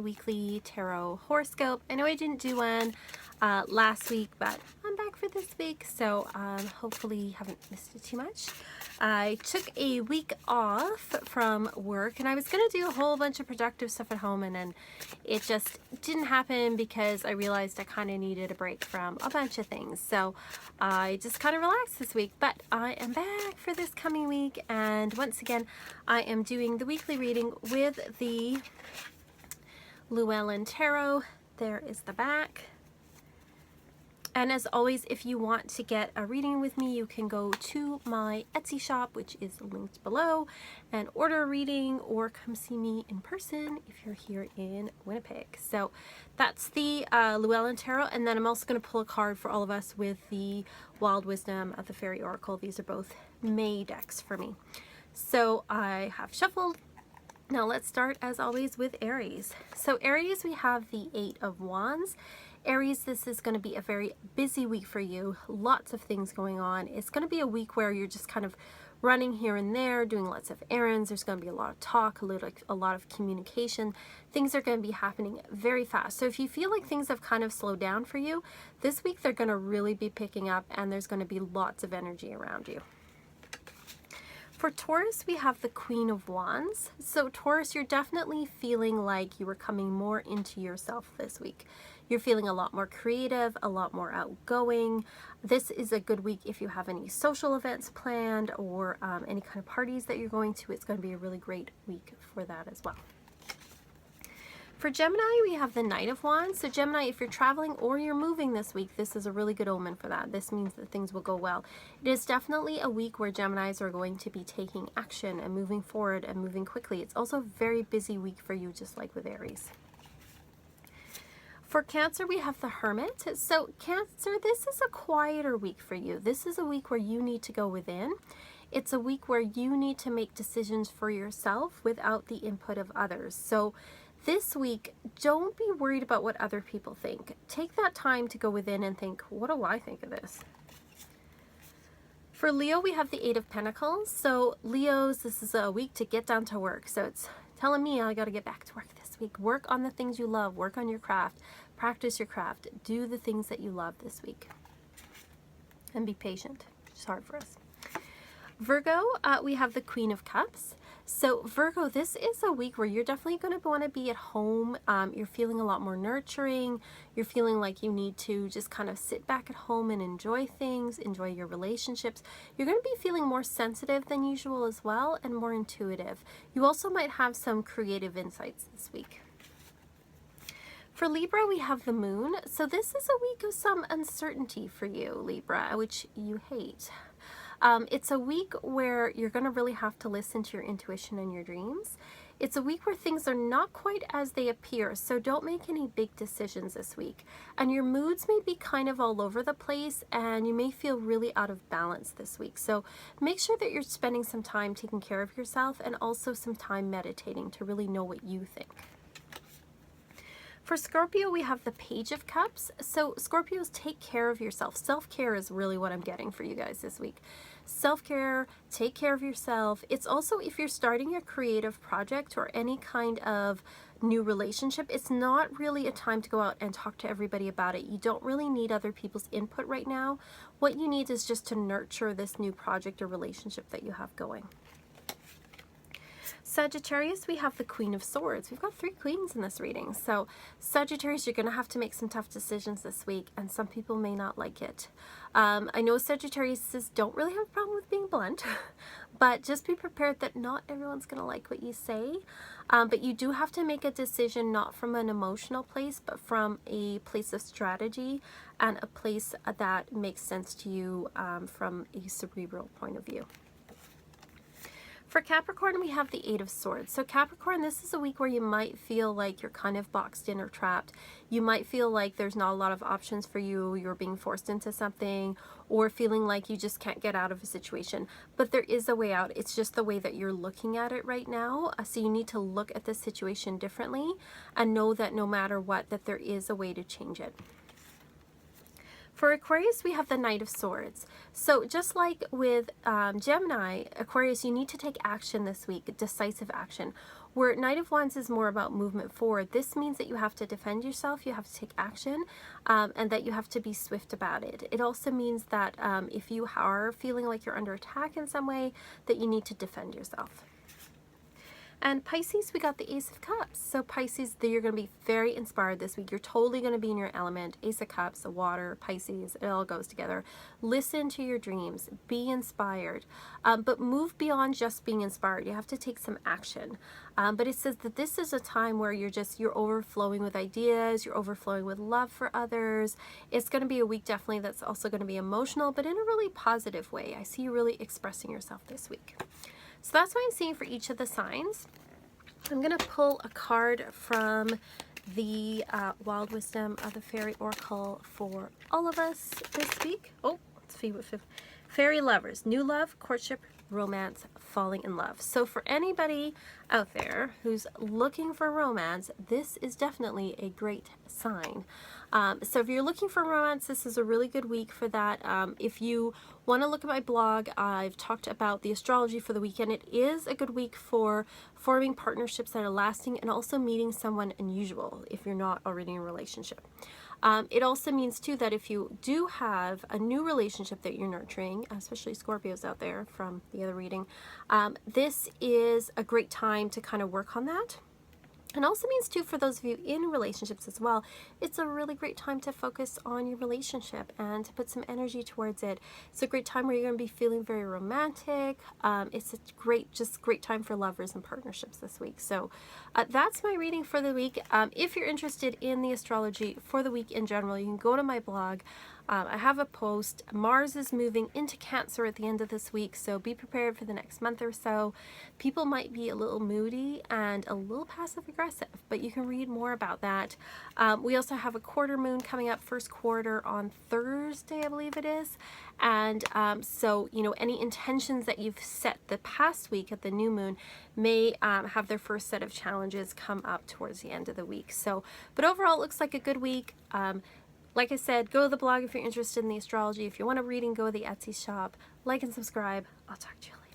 weekly tarot horoscope. I know I didn't do one last week, but I'm back for this week, so hopefully haven't missed it too much. I took a week off from work and I was going to do a whole bunch of productive stuff at home, and then it just didn't happen because I realized I kind of needed a break from a bunch of things. So I just kind of relaxed this week, but I am back for this coming week, and once again I am doing the weekly reading with the Llewellyn Tarot. There is the back. And as always, if you want to get a reading with me, you can go to my Etsy shop, which is linked below, and order a reading or come see me in person if you're here in Winnipeg. So that's the Llewellyn Tarot. And then I'm also going to pull a card for all of us with the Wild Wisdom of the Fairy Oracle. These are both May decks for me. So I have shuffled. Now let's start as always with Aries. So Aries, we have the Eight of Wands. Aries, this is going to be a very busy week for you. Lots of things going on. It's going to be a week where you're just kind of running here and there, doing lots of errands. There's going to be a lot of talk, a lot of communication. Things are going to be happening very fast. So if you feel like things have kind of slowed down for you, this week they're going to really be picking up, and there's going to be lots of energy around you. For Taurus, we have the Queen of Wands. So Taurus, you're definitely feeling like you are coming more into yourself this week. You're feeling a lot more creative, a lot more outgoing. This is a good week if you have any social events planned or any kind of parties that you're going to. It's going to be a really great week for that as well. For Gemini, we have the Knight of Wands. So Gemini, if you're traveling or you're moving this week, this is a really good omen for that. This means that things will go well. It is definitely a week where Geminis are going to be taking action and moving forward and moving quickly. It's also a very busy week for you, just like with Aries. For Cancer, we have the Hermit. So Cancer, this is a quieter week for you. This is a week where you need to go within. It's a week where you need to make decisions for yourself without the input of others. So this week, don't be worried about what other people think. Take that time to go within and think, what do I think of this? For Leo, we have the Eight of Pentacles. So Leos, this is a week to get down to work. So it's telling me I got to get back to work this week. Work on the things you love. Work on your craft. Practice your craft. Do the things that you love this week. And be patient. It's hard for us. Virgo, we have the Queen of Cups. So Virgo, this is a week where you're definitely going to want to be at home. You're feeling a lot more nurturing. You're feeling like you need to just kind of sit back at home and enjoy things, enjoy your relationships. You're going to be feeling more sensitive than usual as well, and more intuitive. You also might have some creative insights this week. For Libra, we have the Moon. So this is a week of some uncertainty for you, Libra, which you hate. It's a week where you're going to really have to listen to your intuition and your dreams. It's a week where things are not quite as they appear, so don't make any big decisions this week. And your moods may be kind of all over the place, and you may feel really out of balance this week. So make sure that you're spending some time taking care of yourself, and also some time meditating to really know what you think. For Scorpio, we have the Page of Cups. So Scorpios, take care of yourself. Self-care is really what I'm getting for you guys this week. Self-care, take care of yourself. It's also if you're starting a creative project or any kind of new relationship, it's not really a time to go out and talk to everybody about it. You don't really need other people's input right now. What you need is just to nurture this new project or relationship that you have going. Sagittarius, we have the Queen of Swords. We've got 3 queens in this reading. So Sagittarius, you're going to have to make some tough decisions this week, and some people may not like it. I know Sagittarius don't really have a problem with being blunt, but just be prepared that not everyone's going to like what you say. But you do have to make a decision not from an emotional place, but from a place of strategy and a place that makes sense to you from a cerebral point of view. For Capricorn, we have the Eight of Swords. So Capricorn, this is a week where you might feel like you're kind of boxed in or trapped. You might feel like there's not a lot of options for you. You're being forced into something, or feeling like you just can't get out of a situation. But there is a way out. It's just the way that you're looking at it right now. So you need to look at this situation differently and know that no matter what, that there is a way to change it. For Aquarius, we have the Knight of Swords. So just like with Gemini, Aquarius, you need to take action this week, decisive action. Where Knight of Wands is more about movement forward, this means that you have to defend yourself, you have to take action, and that you have to be swift about it. It also means that if you are feeling like you're under attack in some way, that you need to defend yourself. And Pisces, we got the Ace of Cups. So Pisces, you're going to be very inspired this week. You're totally going to be in your element. Ace of Cups, the water, Pisces, it all goes together. Listen to your dreams. Be inspired. But move beyond just being inspired. You have to take some action. But it says that this is a time where you're overflowing with ideas. You're overflowing with love for others. It's going to be a week definitely that's also going to be emotional, but in a really positive way. I see you really expressing yourself this week. So that's what I'm seeing for each of the signs. I'm going to pull a card from the Wild Wisdom of the Fairy Oracle for all of us this week. Oh, let's see what Fairy Lovers, new love, courtship, romance, falling in love. So for anybody out there who's looking for romance, this is definitely a great sign. So if you're looking for romance, this is a really good week for that. If you want to look at my blog, I've talked about the astrology for the weekend. It is a good week for forming partnerships that are lasting and also meeting someone unusual if you're not already in a relationship. It also means too that if you do have a new relationship that you're nurturing, especially Scorpios out there from the other reading, this is a great time to kind of work on that. And also means too, for those of you in relationships as well, it's a really great time to focus on your relationship and to put some energy towards it. It's a great time where you're going to be feeling very romantic. It's a great time for lovers and partnerships this week. So that's my reading for the week. If you're interested in the astrology for the week in general, you can go to my blog. I have a post. Mars is moving into Cancer at the end of this week, so be prepared for the next month or so. People might be a little moody and a little passive aggressive, but you can read more about that. We also have a quarter moon coming up, first quarter on Thursday, I believe it is. And so, you know, any intentions that you've set the past week at the new moon may have their first set of challenges come up towards the end of the week. So, but overall, it looks like a good week. Like I said, go to the blog if you're interested in the astrology. If you want a reading, go to the Etsy shop. Like and subscribe. I'll talk to you later.